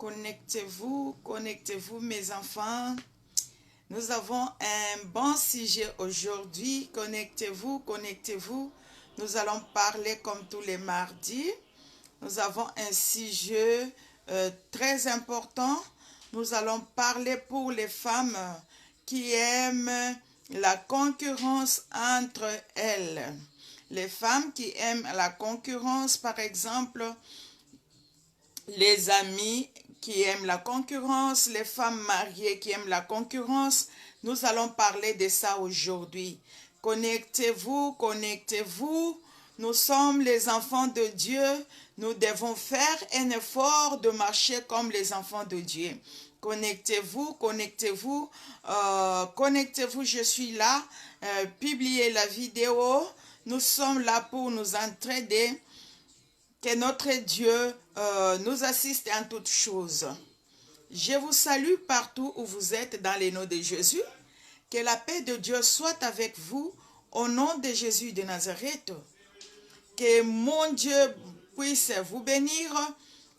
Connectez-vous, connectez-vous mes enfants. Nous avons un bon sujet aujourd'hui. Connectez-vous, connectez-vous. Nous allons parler comme tous les mardis. Nous avons un sujet très important. Nous allons parler pour les femmes qui aiment la concurrence entre elles. Les femmes qui aiment la concurrence, par exemple, les amis qui aiment la concurrence, les femmes mariées qui aiment la concurrence. Nous allons parler de ça aujourd'hui. Connectez-vous, connectez-vous. Nous sommes les enfants de Dieu. Nous devons faire un effort de marcher comme les enfants de Dieu. Connectez-vous, connectez-vous, connectez-vous, je suis là. Publiez la vidéo. Nous sommes là pour nous entraider. Que notre Dieu nous assiste en toutes choses. Je vous salue partout où vous êtes dans le nom de Jésus. Que la paix de Dieu soit avec vous au nom de Jésus de Nazareth. Que mon Dieu puisse vous bénir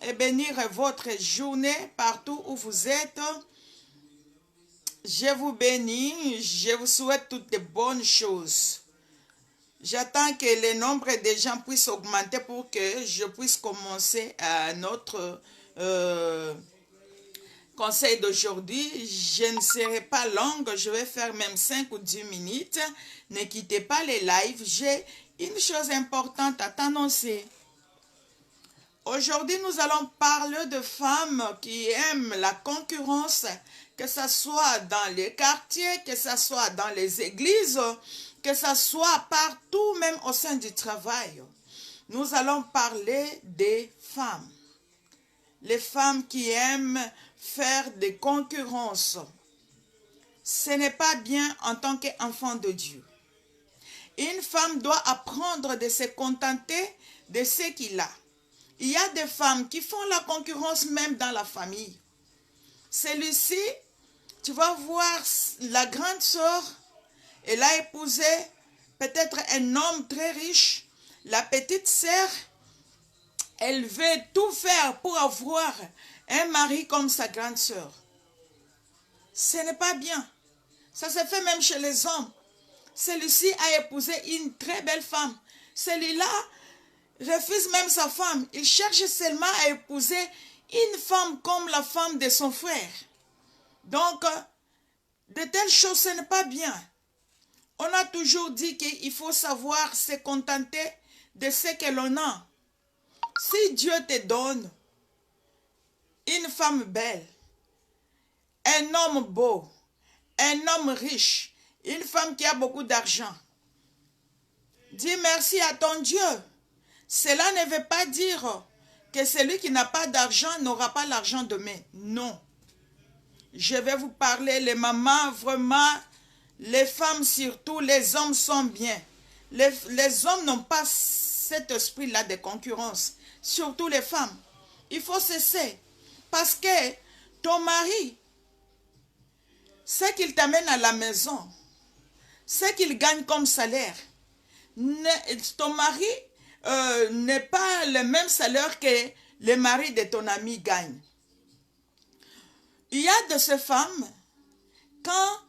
et bénir votre journée partout où vous êtes. Je vous bénis, je vous souhaite toutes de bonnes choses. J'attends que le nombre de gens puisse augmenter pour que je puisse commencer notre conseil d'aujourd'hui. Je ne serai pas longue, je vais faire même 5 ou 10 minutes. Ne quittez pas les lives, j'ai une chose importante à t'annoncer. Aujourd'hui, nous allons parler de femmes qui aiment la concurrence, que ce soit dans les quartiers, que ce soit dans les églises, que ce soit partout, même au sein du travail. Nous allons parler des femmes. Les femmes qui aiment faire des concurrences. Ce n'est pas bien en tant qu'enfant de Dieu. Une femme doit apprendre de se contenter de ce qu'il a. Il y a des femmes qui font la concurrence même dans la famille. Celui-ci, tu vas voir la grande sœur, elle a épousé peut-être un homme très riche. La petite sœur, elle veut tout faire pour avoir un mari comme sa grande sœur. Ce n'est pas bien. Ça se fait même chez les hommes. Celui-ci a épousé une très belle femme. Celui-là refuse même sa femme. Il cherche seulement à épouser une femme comme la femme de son frère. Donc, de telles choses, ce n'est pas bien. On a toujours dit qu'il faut savoir se contenter de ce que l'on a. Si Dieu te donne une femme belle, un homme beau, un homme riche, une femme qui a beaucoup d'argent, dis merci à ton Dieu. Cela ne veut pas dire que celui qui n'a pas d'argent n'aura pas l'argent demain. Non. Je vais vous parler, les mamans, vraiment, les femmes surtout, les hommes sont bien. Les hommes n'ont pas cet esprit-là de concurrence. Surtout les femmes. Il faut cesser. Parce que ton mari, ce qu'il t'amène à la maison, ce qu'il gagne comme salaire, ton mari n'est pas le même salaire que le mari de ton ami gagne. Il y a de ces femmes, quand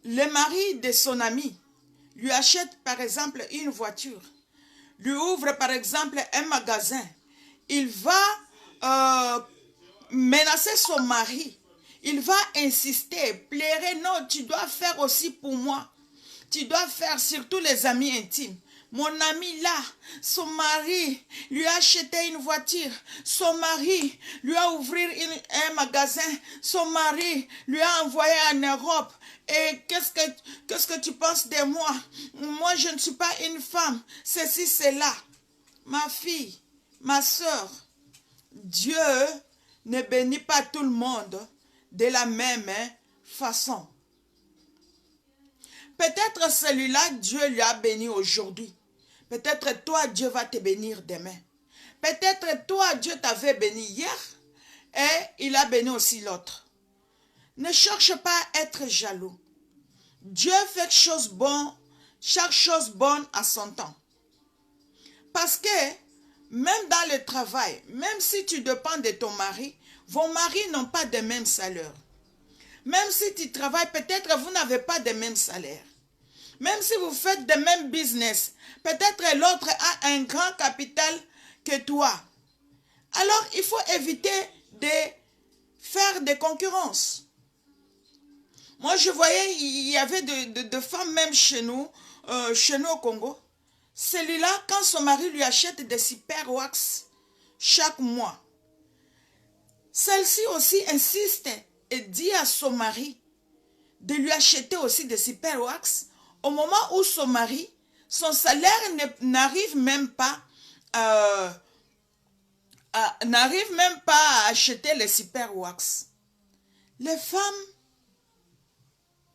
le mari de son ami lui achète par exemple une voiture, lui ouvre par exemple un magasin, il va menacer son mari, il va insister, plairer, non, tu dois faire aussi pour moi, tu dois faire surtout les amis intimes. Mon ami là, son mari lui a acheté une voiture, son mari lui a ouvert un magasin, son mari lui a envoyé en Europe. Et qu'est-ce que tu penses de moi? Moi, je ne suis pas une femme, ceci, cela. Ma fille, ma soeur, Dieu ne bénit pas tout le monde de la même façon. Peut-être celui-là, Dieu lui a béni aujourd'hui. Peut-être toi, Dieu va te bénir demain. Peut-être toi, Dieu t'avait béni hier et il a béni aussi l'autre. Ne cherche pas à être jaloux. Dieu fait chaque chose bonne à son temps. Parce que même dans le travail, même si tu dépends de ton mari, Vos maris n'ont pas de même salaire. Même si tu travailles, peut-être vous n'avez pas de même salaire. Même si vous faites de même business, peut-être l'autre a un grand capital que toi. Alors, il faut éviter de faire des concurrences. Moi, je voyais, il y avait de femmes même chez nous au Congo. Celui-là, quand son mari lui achète des super wax chaque mois, celle-ci aussi insiste et dit à son mari de lui acheter aussi des super wax au moment où son mari, son salaire n'arrive même pas à acheter les super wax. Les femmes,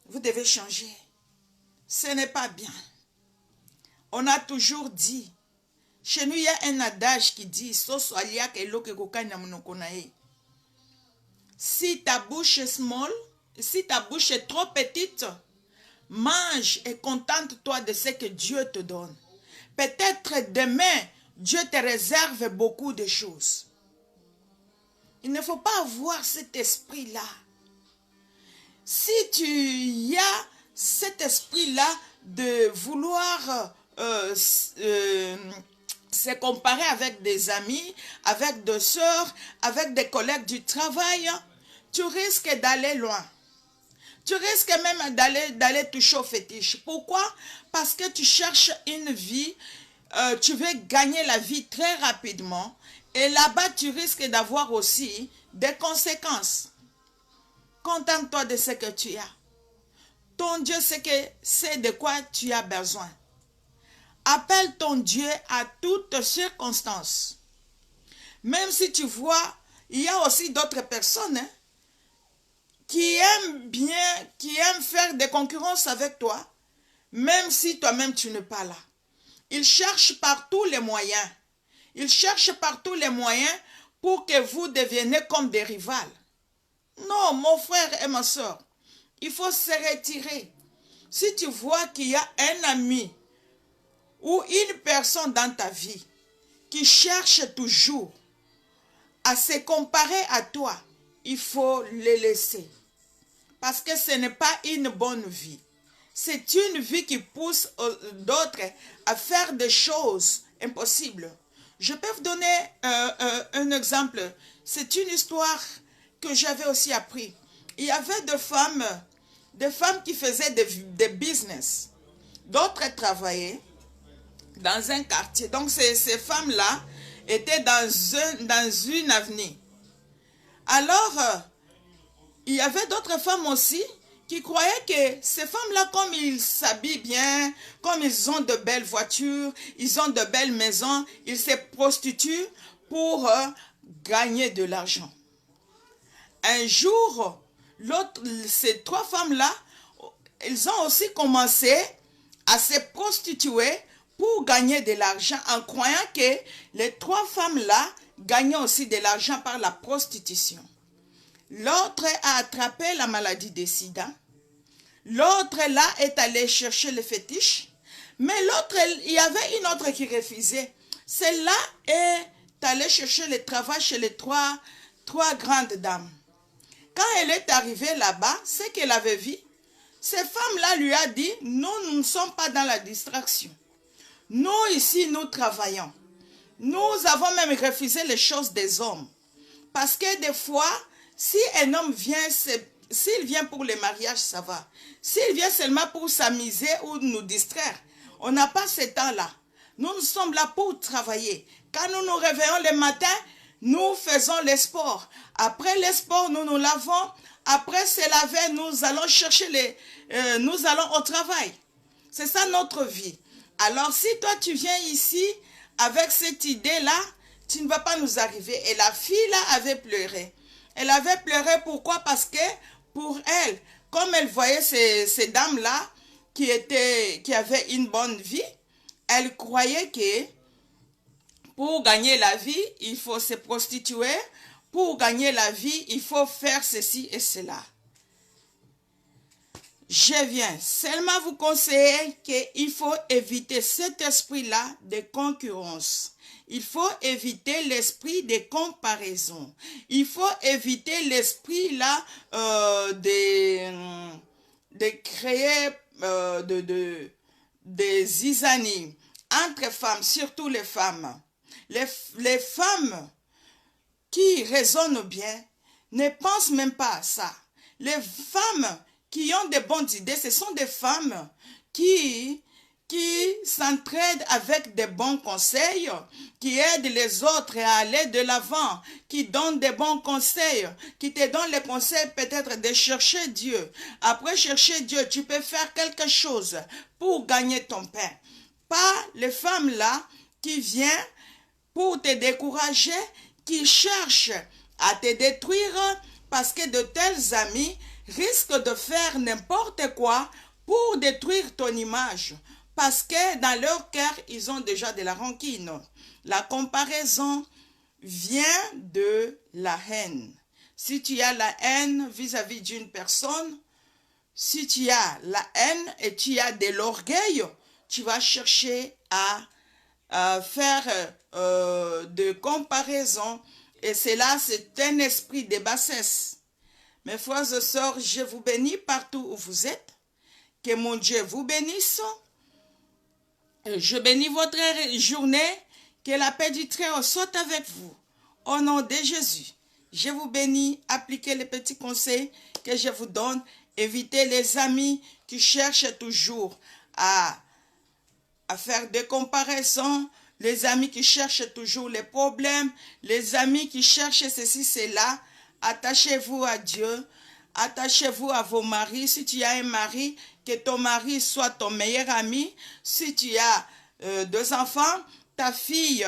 vous devez changer. Ce n'est pas bien. On a toujours dit, chez nous il y a un adage qui dit, si ta bouche est small, si ta bouche est trop petite, mange et contente-toi de ce que Dieu te donne. Peut-être demain, Dieu te réserve beaucoup de choses. Il ne faut pas avoir cet esprit-là. Si tu y as cet esprit-là de vouloir se comparer avec des amis, avec des sœurs, avec des collègues du travail, tu risques d'aller loin. Tu risques même d'aller toucher au fétiche. Pourquoi? Parce que tu cherches une vie, tu veux gagner la vie très rapidement et là-bas tu risques d'avoir aussi des conséquences. Contente-toi de ce que tu as. Ton Dieu sait de quoi tu as besoin. Appelle ton Dieu à toutes circonstances. Même si tu vois, il y a aussi d'autres personnes qui aiment faire des concurrences avec toi, même si toi-même tu n'es pas là. Ils cherchent par tous les moyens. Ils cherchent par tous les moyens pour que vous deveniez comme des rivales. Non, mon frère et ma soeur, il faut se retirer. Si tu vois qu'il y a un ami ou une personne dans ta vie qui cherche toujours à se comparer à toi, il faut le laisser. Parce que ce n'est pas une bonne vie. C'est une vie qui pousse d'autres à faire des choses impossibles. Je peux vous donner un exemple. C'est une histoire que j'avais aussi appris. Il y avait des femmes qui faisaient des business. D'autres travaillaient dans un quartier. Donc ces femmes-là étaient dans une avenue. Alors, il y avait d'autres femmes aussi qui croyaient que ces femmes-là, comme ils s'habillent bien, comme ils ont de belles voitures, ils ont de belles maisons, ils se prostituent pour gagner de l'argent. Un jour, ces trois femmes-là, elles ont aussi commencé à se prostituer pour gagner de l'argent en croyant que les trois femmes-là gagnaient aussi de l'argent par la prostitution. L'autre a attrapé la maladie des sida. L'autre là est allé chercher le fétiche. Mais l'autre, il y avait une autre qui refusait. Celle-là est allée chercher le travail chez les trois grandes dames. Quand elle est arrivée là-bas, ce qu'elle avait vu, ces femmes-là lui a dit, nous ne sommes pas dans la distraction. Nous ici, nous travaillons. Nous avons même refusé les choses des hommes. Parce que des fois, si un homme vient, s'il vient pour le mariage, ça va. S'il vient seulement pour s'amuser ou nous distraire, on n'a pas ce temps-là. Nous sommes là pour travailler. Quand nous nous réveillons le matin, nous faisons les sports. Après les sports, nous nous lavons. Après se laver, nous allons chercher nous allons au travail. C'est ça notre vie. Alors si toi tu viens ici avec cette idée-là, tu ne vas pas nous arriver. Et la fille là avait pleuré. Elle avait pleuré pourquoi? Parce que pour elle, comme elle voyait ces dames-là qui avaient une bonne vie, elle croyait que pour gagner la vie, il faut se prostituer. Pour gagner la vie, il faut faire ceci et cela. Je viens seulement vous conseiller qu'il faut éviter cet esprit-là de concurrence. Il faut éviter l'esprit de comparaison. Il faut éviter l'esprit-là de créer des zizanies entre femmes, surtout les femmes. Les femmes qui raisonnent bien ne pensent même pas à ça. Les femmes qui ont de bonnes idées, ce sont des femmes qui s'entraident avec de bons conseils, qui aident les autres à aller de l'avant, qui donnent de bons conseils, qui te donnent les conseils peut-être de chercher Dieu. Après chercher Dieu, tu peux faire quelque chose pour gagner ton pain. Pas les femmes là qui viennent pour te décourager, qui cherchent à te détruire parce que de tels amis risquent de faire n'importe quoi pour détruire ton image. Parce que dans leur cœur, ils ont déjà de la rancune. La comparaison vient de la haine. Si tu as la haine vis-à-vis d'une personne, si tu as la haine et tu as de l'orgueil, tu vas chercher à faire de comparaison. Et cela, c'est un esprit de bassesse. Mes frères et sœurs, je vous bénis partout où vous êtes. Que mon Dieu vous bénisse. Je bénis votre journée. Que la paix du Très-Haut soit avec vous. Au nom de Jésus, je vous bénis. Appliquez les petits conseils que je vous donne. Évitez les amis qui cherchent toujours à faire des comparaisons. Les amis qui cherchent toujours les problèmes. Les amis qui cherchent ceci, cela. Attachez-vous à Dieu. Attachez-vous à vos maris. Si tu as un mari, que ton mari soit ton meilleur ami. Si tu as 2 enfants, ta fille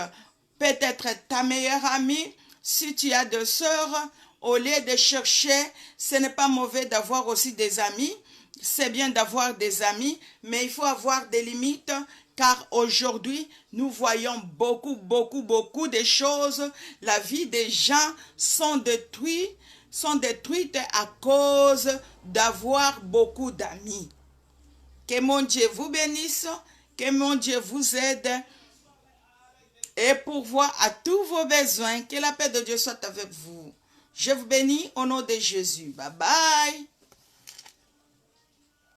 peut être ta meilleure amie. Si tu as 2 sœurs, au lieu de chercher, ce n'est pas mauvais d'avoir aussi des amis. C'est bien d'avoir des amis, mais il faut avoir des limites, car aujourd'hui, nous voyons beaucoup de choses. La vie des gens sont détruites à cause d'avoir beaucoup d'amis. Que mon Dieu vous bénisse, que mon Dieu vous aide et pourvoie à tous vos besoins. Que la paix de Dieu soit avec vous. Je vous bénis au nom de Jésus. Bye bye.